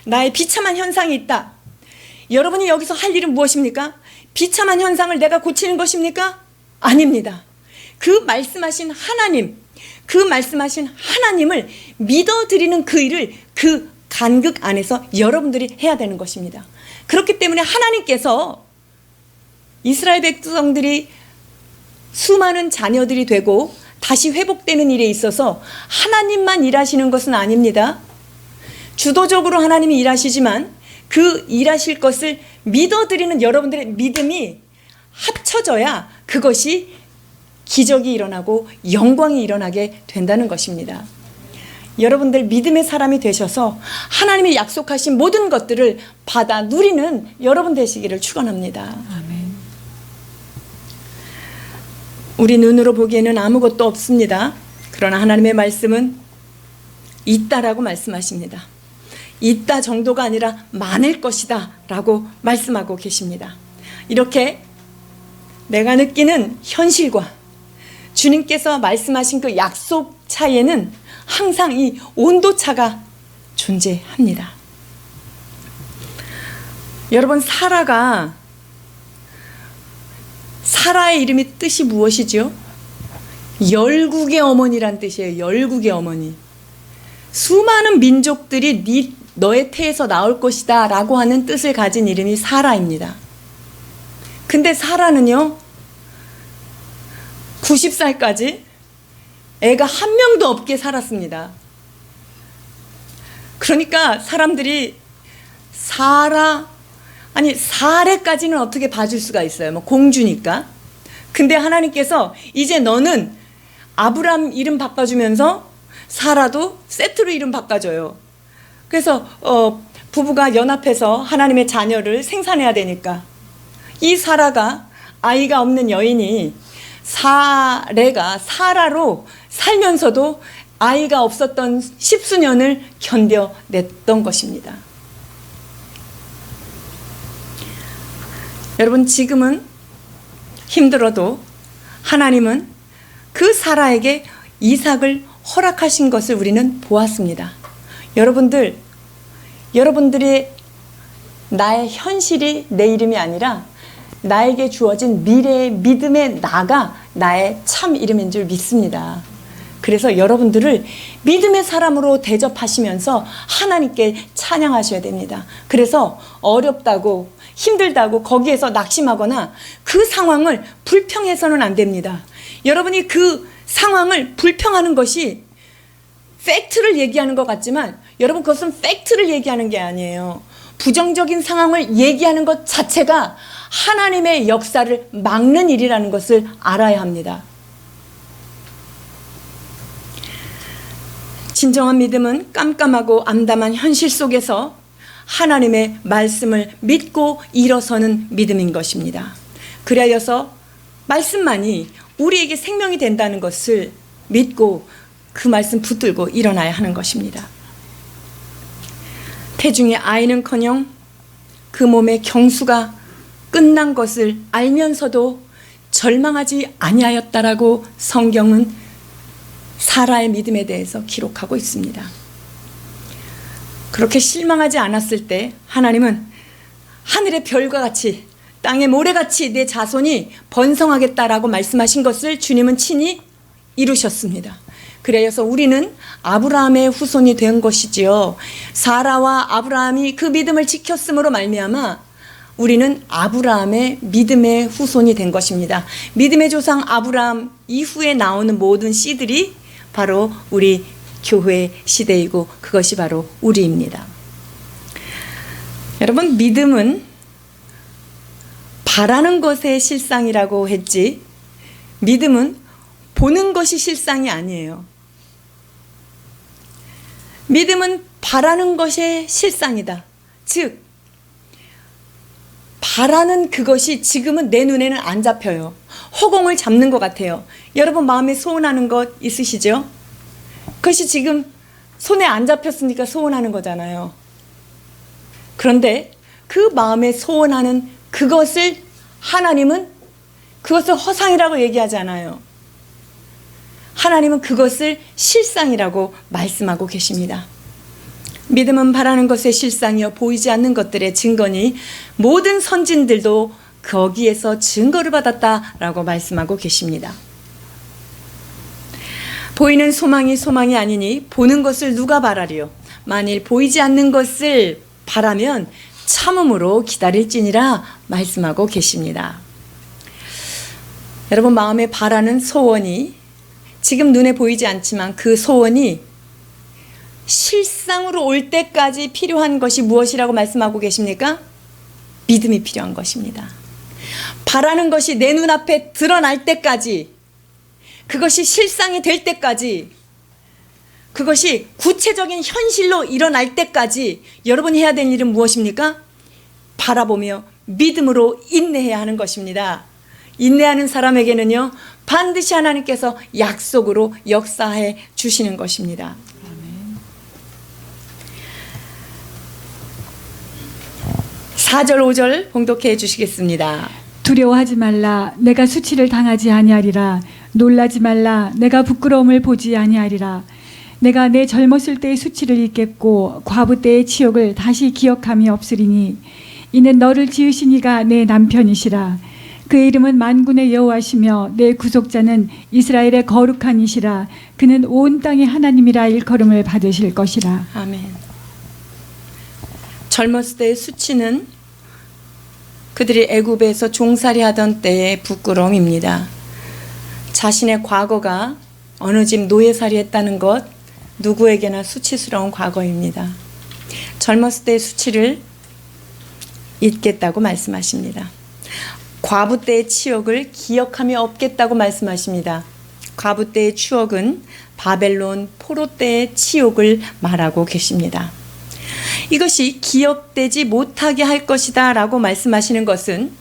나의 비참한 현상이 있다. 여러분이 여기서 할 일은 무엇입니까? 비참한 현상을 내가 고치는 것입니까? 아닙니다. 그 말씀하신 하나님, 그 말씀하신 하나님을 믿어드리는 그 일을 그 간극 안에서 여러분들이 해야 되는 것입니다. 그렇기 때문에 하나님께서 이스라엘 백성들이 수많은 자녀들이 되고 다시 회복되는 일에 있어서 하나님만 일하시는 것은 아닙니다. 주도적으로 하나님이 일하시지만 그 일하실 것을 믿어드리는 여러분들의 믿음이 합쳐져야 그것이 기적이 일어나고 영광이 일어나게 된다는 것입니다. 여러분들 믿음의 사람이 되셔서 하나님이 약속하신 모든 것들을 받아 누리는 여러분 되시기를 축원합니다. 아멘. 우리 눈으로 보기에는 아무것도 없습니다. 그러나 하나님의 말씀은 있다라고 말씀하십니다. 있다 정도가 아니라 많을 것이다 라고 말씀하고 계십니다. 이렇게 내가 느끼는 현실과 주님께서 말씀하신 그 약속 차이에는 항상 이 온도차가 존재합니다. 여러분, 사라의 이름이 뜻이 무엇이죠? 열국의 어머니란 뜻이에요. 열국의 어머니. 수많은 민족들이 너의 태에서 나올 것이다 라고 하는 뜻을 가진 이름이 사라입니다. 근데 사라는요 90살까지 애가 한 명도 없게 살았습니다. 그러니까 사람들이 사례까지는 어떻게 봐줄 수가 있어요. 뭐 공주니까. 근데 하나님께서 이제 너는 아브람 이름 바꿔주면서 사라도 세트로 이름 바꿔줘요. 그래서 부부가 연합해서 하나님의 자녀를 생산해야 되니까 이 사라가 아이가 없는 여인이 사라로 살면서도 아이가 없었던 십수년을 견뎌냈던 것입니다. 여러분, 지금은 힘들어도 하나님은 그 사라에게 이삭을 허락하신 것을 우리는 보았습니다. 여러분들의 나의 현실이 내 이름이 아니라 나에게 주어진 미래의 믿음의 나가 나의 참 이름인 줄 믿습니다. 그래서 여러분들을 믿음의 사람으로 대접하시면서 하나님께 찬양하셔야 됩니다. 그래서 어렵다고 힘들다고 거기에서 낙심하거나 그 상황을 불평해서는 안 됩니다. 여러분이 그 상황을 불평하는 것이 팩트를 얘기하는 것 같지만 여러분 그것은 팩트를 얘기하는 게 아니에요. 부정적인 상황을 얘기하는 것 자체가 하나님의 역사를 막는 일이라는 것을 알아야 합니다. 진정한 믿음은 깜깜하고 암담한 현실 속에서 하나님의 말씀을 믿고 일어서는 믿음인 것입니다. 그리하여서 말씀만이 우리에게 생명이 된다는 것을 믿고 그 말씀 붙들고 일어나야 하는 것입니다. 태중의 아이는커녕 그 몸의 경수가 끝난 것을 알면서도 절망하지 아니하였다라고 성경은 사라의 믿음에 대해서 기록하고 있습니다. 그렇게 실망하지 않았을 때 하나님은 하늘의 별과 같이 땅의 모래같이 내 자손이 번성하겠다라고 말씀하신 것을 주님은 친히 이루셨습니다. 그래서 우리는 아브라함의 후손이 된 것이지요. 사라와 아브라함이 그 믿음을 지켰으므로 말미암아 우리는 아브라함의 믿음의 후손이 된 것입니다. 믿음의 조상 아브라함 이후에 나오는 모든 씨들이 바로 우리 교회 시대이고 그것이 바로 우리입니다. 여러분, 믿음은 바라는 것의 실상이라고 했지 믿음은 보는 것이 실상이 아니에요. 믿음은 바라는 것의 실상이다. 즉 바라는 그것이 지금은 내 눈에는 안 잡혀요. 허공을 잡는 것 같아요. 여러분 마음에 소원하는 것 있으시죠? 그것이 지금 손에 안 잡혔으니까 소원하는 거잖아요. 그런데 그 마음에 소원하는 그것을 하나님은 그것을 허상이라고 얘기하지 않아요. 하나님은 그것을 실상이라고 말씀하고 계십니다. 믿음은 바라는 것의 실상이요 보이지 않는 것들의 증거니 모든 선진들도 거기에서 증거를 받았다라고 말씀하고 계십니다. 보이는 소망이 소망이 아니니 보는 것을 누가 바라리요? 만일 보이지 않는 것을 바라면 참음으로 기다릴지니라 말씀하고 계십니다. 여러분 마음에 바라는 소원이 지금 눈에 보이지 않지만 그 소원이 실상으로 올 때까지 필요한 것이 무엇이라고 말씀하고 계십니까? 믿음이 필요한 것입니다. 바라는 것이 내 눈앞에 드러날 때까지, 그것이 실상이 될 때까지, 그것이 구체적인 현실로 일어날 때까지 여러분이 해야 되는 일은 무엇입니까? 바라보며 믿음으로 인내해야 하는 것입니다. 인내하는 사람에게는요 반드시 하나님께서 약속으로 역사해 주시는 것입니다. 4절 5절 봉독해 주시겠습니다. 두려워하지 말라. 내가 수치를 당하지 아니하리라. 놀라지 말라. 내가 부끄러움을 보지 아니하리라. 내가 내 젊었을 때의 수치를 잊겠고 과부 때의 치욕을 다시 기억함이 없으리니 이는 너를 지으신 이가 내 남편이시라. 그의 이름은 만군의 여호와시며 내 구속자는 이스라엘의 거룩한 이시라. 그는 온 땅의 하나님이라 일컬음을 받으실 것이라. 아멘. 젊었을 때의 수치는 그들이 애굽에서 종살이 하던 때의 부끄러움입니다. 자신의 과거가 어느 집 노예살이 했다는 것 누구에게나 수치스러운 과거입니다. 젊었을 때의 수치를 잊겠다고 말씀하십니다. 과부 때의 치욕을 기억함이 없겠다고 말씀하십니다. 과부 때의 추억은 바벨론 포로 때의 치욕을 말하고 계십니다. 이것이 기억되지 못하게 할 것이다 라고 말씀하시는 것은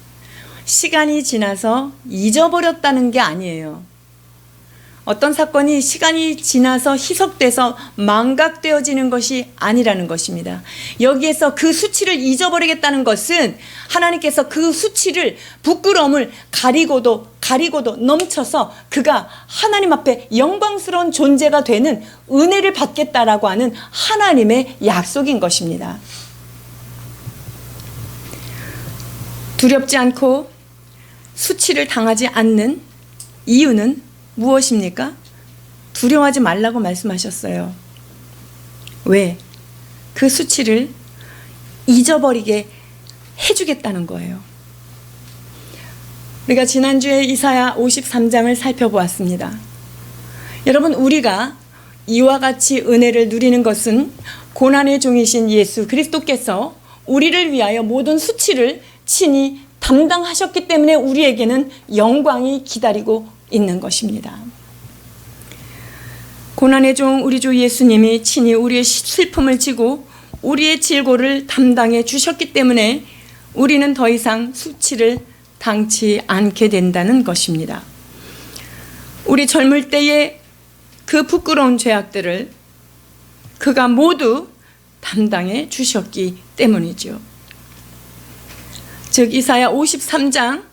시간이 지나서 잊어버렸다는 게 아니에요. 어떤 사건이 시간이 지나서 희석돼서 망각되어지는 것이 아니라는 것입니다. 여기에서 그 수치를 잊어버리겠다는 것은 하나님께서 그 수치를 부끄러움을 가리고도 넘쳐서 그가 하나님 앞에 영광스러운 존재가 되는 은혜를 받겠다라고 하는 하나님의 약속인 것입니다. 두렵지 않고 수치를 당하지 않는 이유는 무엇입니까? 두려워하지 말라고 말씀하셨어요. 왜? 그 수치를 잊어버리게 해주겠다는 거예요. 우리가 지난주에 이사야 53장을 살펴보았습니다. 여러분, 우리가 이와 같이 은혜를 누리는 것은 고난의 종이신 예수 그리스도께서 우리를 위하여 모든 수치를 친히 담당하셨기 때문에 우리에게는 영광이 기다리고 있는 것입니다. 고난의 종 우리 주 예수님이 친히 우리의 슬픔을 지고 우리의 질고를 담당해 주셨기 때문에 우리는 더 이상 수치를 당치 않게 된다는 것입니다. 우리 젊을 때의 그 부끄러운 죄악들을 그가 모두 담당해 주셨기 때문이죠. 즉 이사야 53장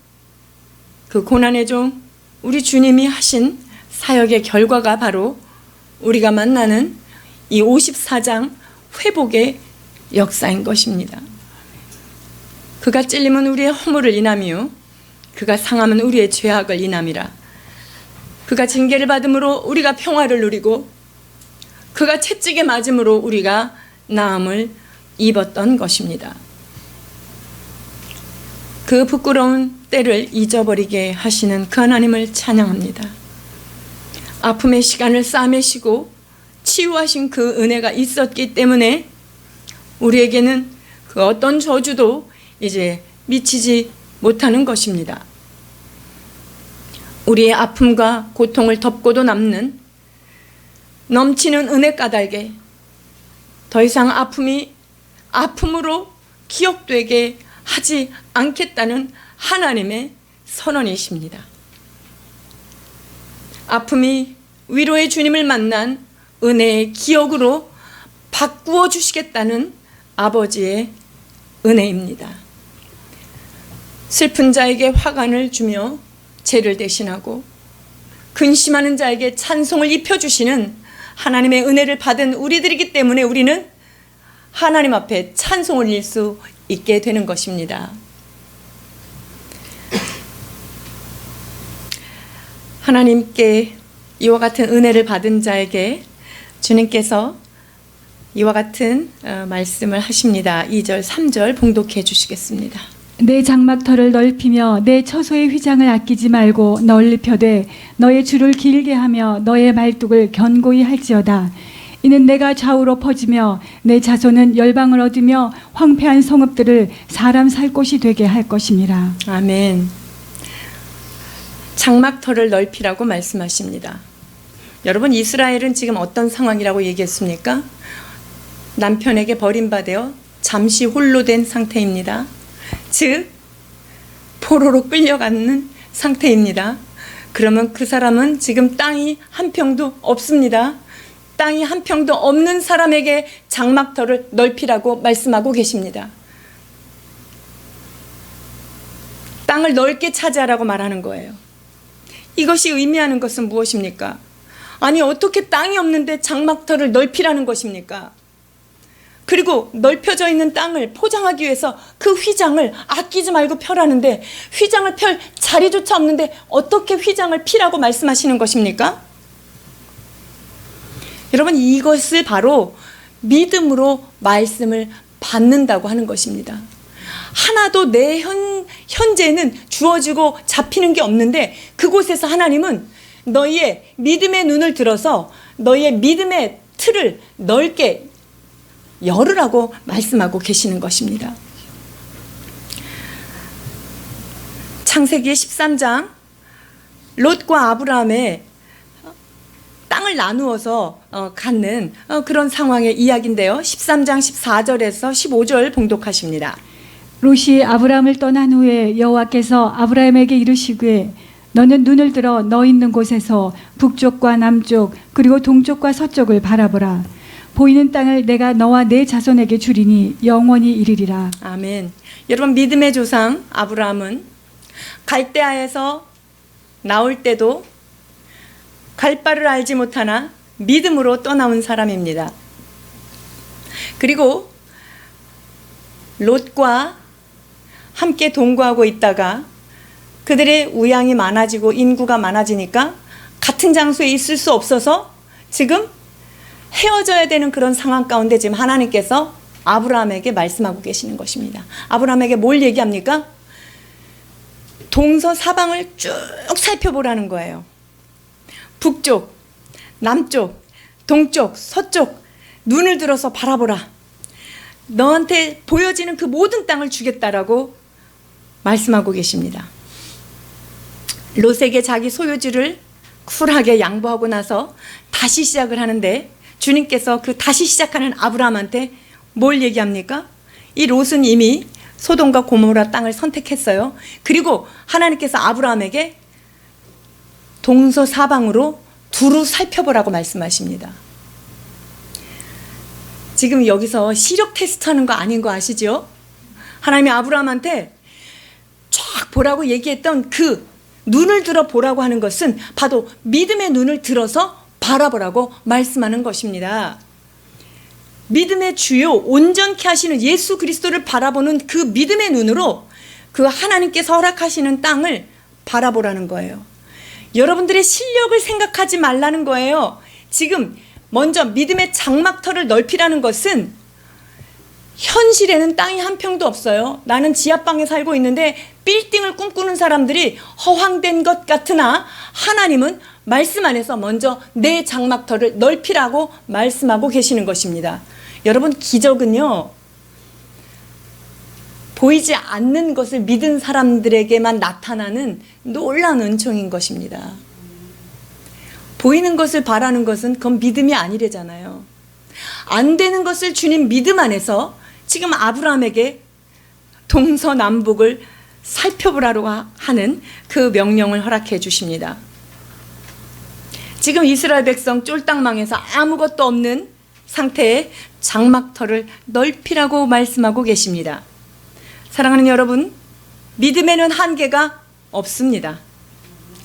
그 고난의 종 우리 주님이 하신 사역의 결과가 바로 우리가 만나는 이 54장 회복의 역사인 것입니다. 그가 찔림은 우리의 허물을 인하며 그가 상함은 우리의 죄악을 인함이라. 그가 징계를 받음으로 우리가 평화를 누리고 그가 채찍에 맞음으로 우리가 나음을 입었던 것입니다. 그 부끄러운 때를 잊어버리게 하시는 그 하나님을 찬양합니다. 아픔의 시간을 싸매시고 치유하신 그 은혜가 있었기 때문에 우리에게는 그 어떤 저주도 이제 미치지 못하는 것입니다. 우리의 아픔과 고통을 덮고도 남는 넘치는 은혜 까닭에 더 이상 아픔이 아픔으로 기억되게 하지 않겠다는 하나님의 선언이십니다. 아픔이 위로의 주님을 만난 은혜의 기억으로 바꾸어 주시겠다는 아버지의 은혜입니다. 슬픈 자에게 화관을 주며 죄를 대신하고 근심하는 자에게 찬송을 입혀주시는 하나님의 은혜를 받은 우리들이기 때문에 우리는 하나님 앞에 찬송을 올릴 수 있게 되는 것입니다. 하나님께 이와 같은 은혜를 받은 자에게 주님께서 이와 같은 말씀을 하십니다. 2절, 3절 봉독해 주시겠습니다. 내 장막터를 넓히며 내 처소의 휘장을 아끼지 말고 넓혀되 너의 줄을 길게 하며 너의 말뚝을 견고히 할지어다. 이는 내가 좌우로 퍼지며 내 자손은 열방을 얻으며 황폐한 성읍들을 사람 살 곳이 되게 할 것임이라. 아멘. 장막터를 넓히라고 말씀하십니다. 여러분, 이스라엘은 지금 어떤 상황이라고 얘기했습니까? 남편에게 버림받아 잠시 홀로 된 상태입니다. 즉 포로로 끌려가는 상태입니다. 그러면 그 사람은 지금 땅이 한 평도 없습니다. 땅이 한 평도 없는 사람에게 장막터를 넓히라고 말씀하고 계십니다. 땅을 넓게 차지하라고 말하는 거예요. 이것이 의미하는 것은 무엇입니까? 아니, 어떻게 땅이 없는데 장막터를 넓히라는 것입니까? 그리고 넓혀져 있는 땅을 포장하기 위해서 그 휘장을 아끼지 말고 펴라는데 휘장을 펼 자리조차 없는데 어떻게 휘장을 피라고 말씀하시는 것입니까? 여러분, 이것을 바로 믿음으로 말씀을 받는다고 하는 것입니다. 하나도 내 현재는 주어지고 잡히는 게 없는데 그곳에서 하나님은 너희의 믿음의 눈을 들어서 너희의 믿음의 틀을 넓게 열으라고 말씀하고 계시는 것입니다. 창세기 13장 롯과 아브라함의 땅을 나누어서 갖는 그런 상황의 이야기인데요. 13장 14절에서 15절 봉독하십니다. 롯이 아브라함을 떠난 후에 여호와께서 아브라함에게 이르시기에 너는 눈을 들어 너 있는 곳에서 북쪽과 남쪽 그리고 동쪽과 서쪽을 바라보라. 보이는 땅을 내가 너와 내 자손에게 주리니 영원히 이르리라. 아멘. 여러분, 믿음의 조상 아브라함은 갈대아에서 나올 때도 갈 바를 알지 못하나 믿음으로 떠나온 사람입니다. 그리고 롯과 함께 동거하고 있다가 그들의 우양이 많아지고 인구가 많아지니까 같은 장소에 있을 수 없어서 지금 헤어져야 되는 그런 상황 가운데 지금 하나님께서 아브라함에게 말씀하고 계시는 것입니다. 아브라함에게 뭘 얘기합니까? 동서사방을 쭉 살펴보라는 거예요. 북쪽, 남쪽, 동쪽, 서쪽 눈을 들어서 바라보라. 너한테 보여지는 그 모든 땅을 주겠다라고 말씀하고 계십니다. 롯에게 자기 소유지를 쿨하게 양보하고 나서 다시 시작을 하는데 주님께서 그 다시 시작하는 아브라함한테 뭘 얘기합니까? 이 롯은 이미 소돔과 고모라 땅을 선택했어요. 그리고 하나님께서 아브라함에게 동서사방으로 두루 살펴보라고 말씀하십니다. 지금 여기서 시력 테스트하는 거 아닌 거 아시죠? 하나님이 아브라함한테 쫙 보라고 얘기했던 그 눈을 들어 보라고 하는 것은 바로 믿음의 눈을 들어서 바라보라고 말씀하는 것입니다. 믿음의 주요 온전케 하시는 예수 그리스도를 바라보는 그 믿음의 눈으로 그 하나님께서 허락하시는 땅을 바라보라는 거예요. 여러분들의 실력을 생각하지 말라는 거예요. 지금 먼저 믿음의 장막터를 넓히라는 것은 현실에는 땅이 한 평도 없어요. 나는 지하방에 살고 있는데 빌딩을 꿈꾸는 사람들이 허황된 것 같으나 하나님은 말씀 안에서 먼저 내 장막터를 넓히라고 말씀하고 계시는 것입니다. 여러분, 기적은요, 보이지 않는 것을 믿은 사람들에게만 나타나는 놀라운 은총인 것입니다. 보이는 것을 바라는 것은 그건 믿음이 아니래잖아요. 안 되는 것을 주님 믿음 안에서 지금 아브라함에게 동서남북을 살펴보라고 하는 그 명령을 허락해 주십니다. 지금 이스라엘 백성 쫄딱망해서 아무것도 없는 상태에 장막터를 넓히라고 말씀하고 계십니다. 사랑하는 여러분, 믿음에는 한계가 없습니다.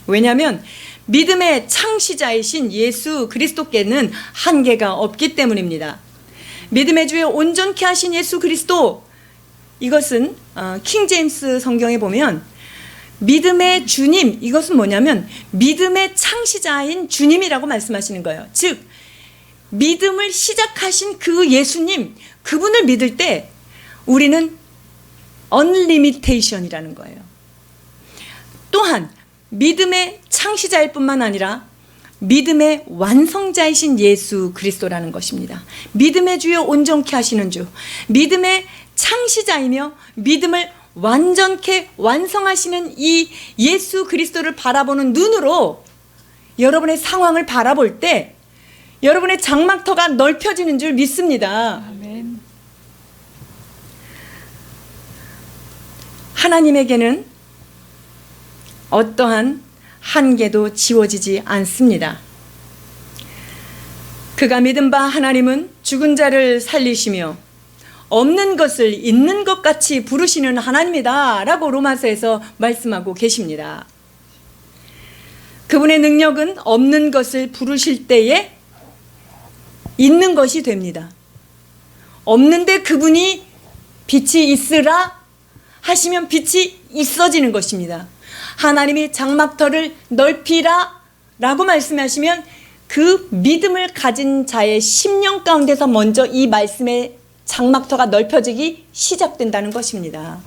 왜냐하면 믿음의 창시자이신 예수 그리스도께는 한계가 없기 때문입니다. 믿음의 주에 온전케 하신 예수 그리스도, 이것은 킹 제임스 성경에 보면 믿음의 주님, 이것은 뭐냐면 믿음의 창시자인 주님이라고 말씀하시는 거예요. 즉 믿음을 시작하신 그 예수님, 그분을 믿을 때 우리는 unlimitation이라는 거예요. 또한 믿음의 창시자일 뿐만 아니라 믿음의 완성자이신 예수 그리스도라는 것입니다. 믿음의 주요 온전케 하시는 주, 믿음의 창시자이며 믿음을 완전케 완성하시는 이 예수 그리스도를 바라보는 눈으로 여러분의 상황을 바라볼 때 여러분의 장막터가 넓혀지는 줄 믿습니다. 아멘. 하나님에게는 어떠한 한계도 지워지지 않습니다. 그가 믿은 바 하나님은 죽은 자를 살리시며 없는 것을 있는 것 같이 부르시는 하나님이다 라고 로마서에서 말씀하고 계십니다. 그분의 능력은 없는 것을 부르실 때에 있는 것이 됩니다. 없는데 그분이 빛이 있으라 하시면 빛이 있어지는 것입니다. 하나님이 장막터를 넓히라 라고 말씀하시면 그 믿음을 가진 자의 심령 가운데서 먼저 이 말씀의 장막터가 넓혀지기 시작된다는 것입니다.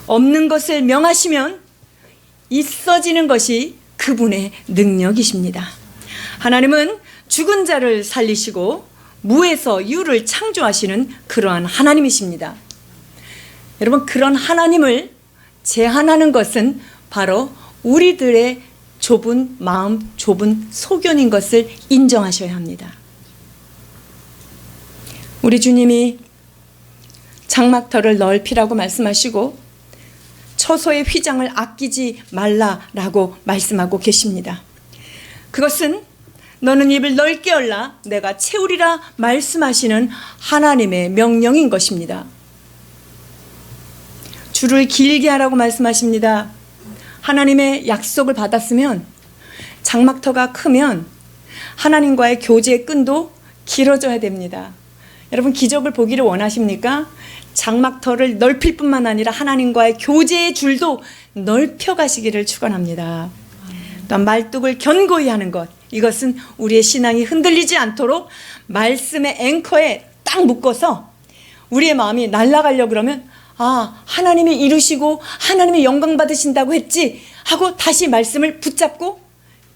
없는 것을 명하시면 있어지는 것이 그분의 능력이십니다. 하나님은 죽은 자를 살리시고 무에서 유를 창조하시는 그러한 하나님이십니다. 여러분, 그런 하나님을 제한하는 것은 바로 우리들의 좁은 마음, 좁은 소견인 것을 인정하셔야 합니다. 우리 주님이 장막터를 넓히라고 말씀하시고 처소의 휘장을 아끼지 말라라고 말씀하고 계십니다. 그것은 너는 입을 넓게 열라 내가 채우리라 말씀하시는 하나님의 명령인 것입니다. 줄을 길게 하라고 말씀하십니다. 하나님의 약속을 받았으면 장막터가 크면 하나님과의 교제의 끈도 길어져야 됩니다. 여러분 기적을 보기를 원하십니까? 장막터를 넓힐 뿐만 아니라 하나님과의 교제의 줄도 넓혀 가시기를 축원합니다. 또한 말뚝을 견고히 하는 것, 이것은 우리의 신앙이 흔들리지 않도록 말씀의 앵커에 딱 묶어서 우리의 마음이 날아가려고 그러면 하나님이 이루시고 하나님이 영광 받으신다고 했지 하고 다시 말씀을 붙잡고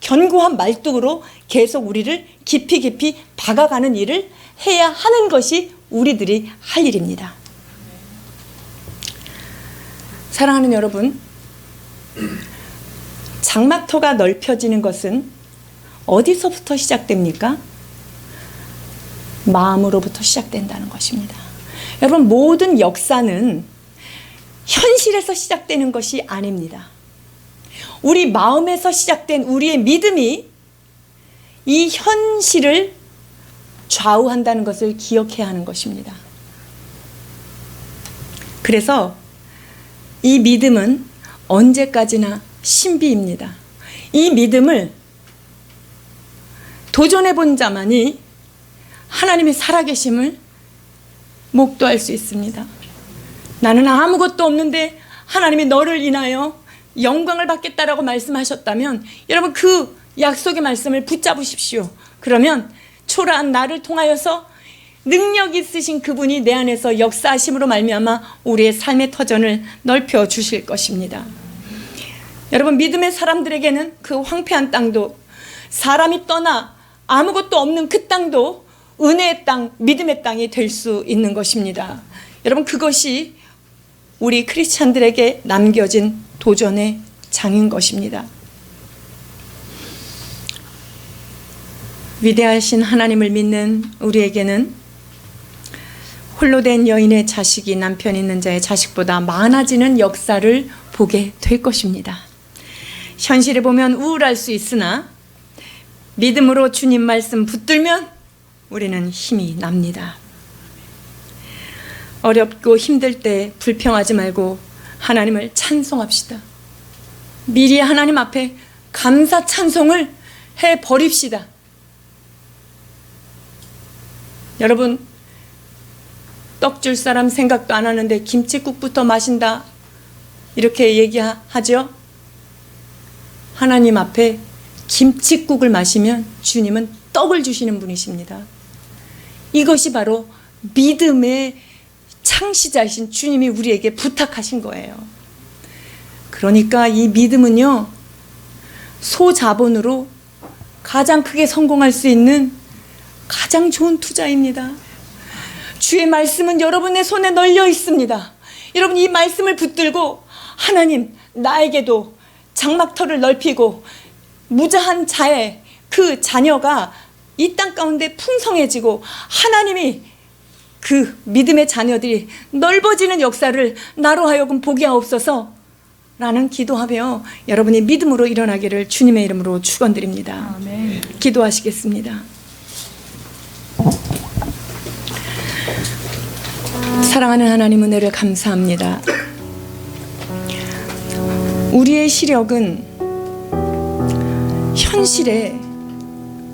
견고한 말뚝으로 계속 우리를 깊이 박아가는 일을 해야 하는 것이 우리들이 할 일입니다. 사랑하는 여러분, 장막터가 넓혀지는 것은 어디서부터 시작됩니까? 마음으로부터 시작된다는 것입니다. 여러분, 모든 역사는 현실에서 시작되는 것이 아닙니다. 우리 마음에서 시작된 우리의 믿음이 이 현실을 좌우한다는 것을 기억해야 하는 것입니다. 그래서 이 믿음은 언제까지나 신비입니다. 이 믿음을 도전해 본 자만이 하나님의 살아계심을 목도할 수 있습니다. 나는 아무것도 없는데 하나님이 너를 인하여 영광을 받겠다라고 말씀하셨다면 여러분 그 약속의 말씀을 붙잡으십시오. 그러면 초라한 나를 통하여서 능력 있으신 그분이 내 안에서 역사하심으로 말미암아 우리의 삶의 터전을 넓혀 주실 것입니다. 여러분, 믿음의 사람들에게는 그 황폐한 땅도, 사람이 떠나 아무것도 없는 그 땅도 은혜의 땅, 믿음의 땅이 될 수 있는 것입니다. 여러분, 그것이 우리 크리스찬들에게 남겨진 도전의 장인 것입니다. 위대하신 하나님을 믿는 우리에게는 홀로 된 여인의 자식이 남편 있는 자의 자식보다 많아지는 역사를 보게 될 것입니다. 현실에 보면 우울할 수 있으나 믿음으로 주님 말씀 붙들면 우리는 힘이 납니다. 어렵고 힘들 때 불평하지 말고 하나님을 찬송합시다. 미리 하나님 앞에 감사 찬송을 해버립시다. 여러분, 떡 줄 사람 생각도 안 하는데 김치국부터 마신다 이렇게 얘기하죠. 하나님 앞에 김치국을 마시면 주님은 떡을 주시는 분이십니다. 이것이 바로 믿음의 창시자이신 주님이 우리에게 부탁하신 거예요. 그러니까 이 믿음은요, 소자본으로 가장 크게 성공할 수 있는 가장 좋은 투자입니다. 주의 말씀은 여러분의 손에 널려 있습니다. 여러분, 이 말씀을 붙들고 하나님, 나에게도 장막터를 넓히고 무자한 자의 그 자녀가 이 땅 가운데 풍성해지고 하나님이 그 믿음의 자녀들이 넓어지는 역사를 나로 하여금 보게 하옵소서 라는 기도하며 여러분이 믿음으로 일어나기를 주님의 이름으로 축원드립니다. 아멘. 기도하시겠습니다. 사랑하는 하나님, 은혜를 감사합니다. 우리의 시력은 현실에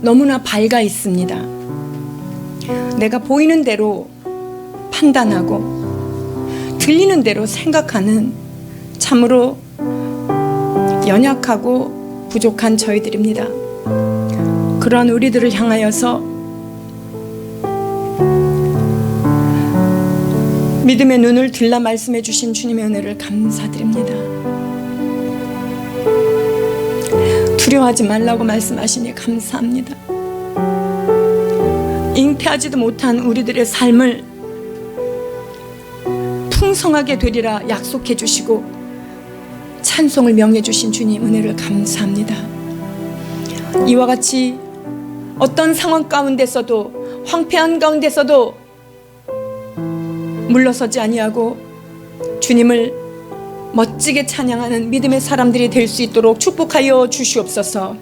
너무나 밝아 있습니다. 내가 보이는 대로 판단하고 들리는 대로 생각하는 참으로 연약하고 부족한 저희들입니다. 그러한 우리들을 향하여서 믿음의 눈을 들라 말씀해 주신 주님의 은혜를 감사드립니다. 두려워하지 말라고 말씀하시니 감사합니다. 잉태하지도 못한 우리들의 삶을 풍성하게 되리라 약속해 주시고 찬송을 명해 주신 주님 은혜를 감사합니다. 이와 같이 어떤 상황 가운데서도 황폐한 가운데서도 물러서지 아니하고 주님을 멋지게 찬양하는 믿음의 사람들이 될 수 있도록 축복하여 주시옵소서.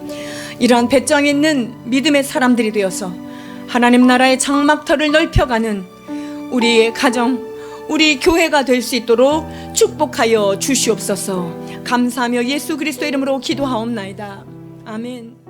이러한 배짱 있는 믿음의 사람들이 되어서 하나님 나라의 장막터를 넓혀가는 우리의 가정, 우리 교회가 될 수 있도록 축복하여 주시옵소서. 감사하며 예수 그리스도 이름으로 기도하옵나이다. 아멘.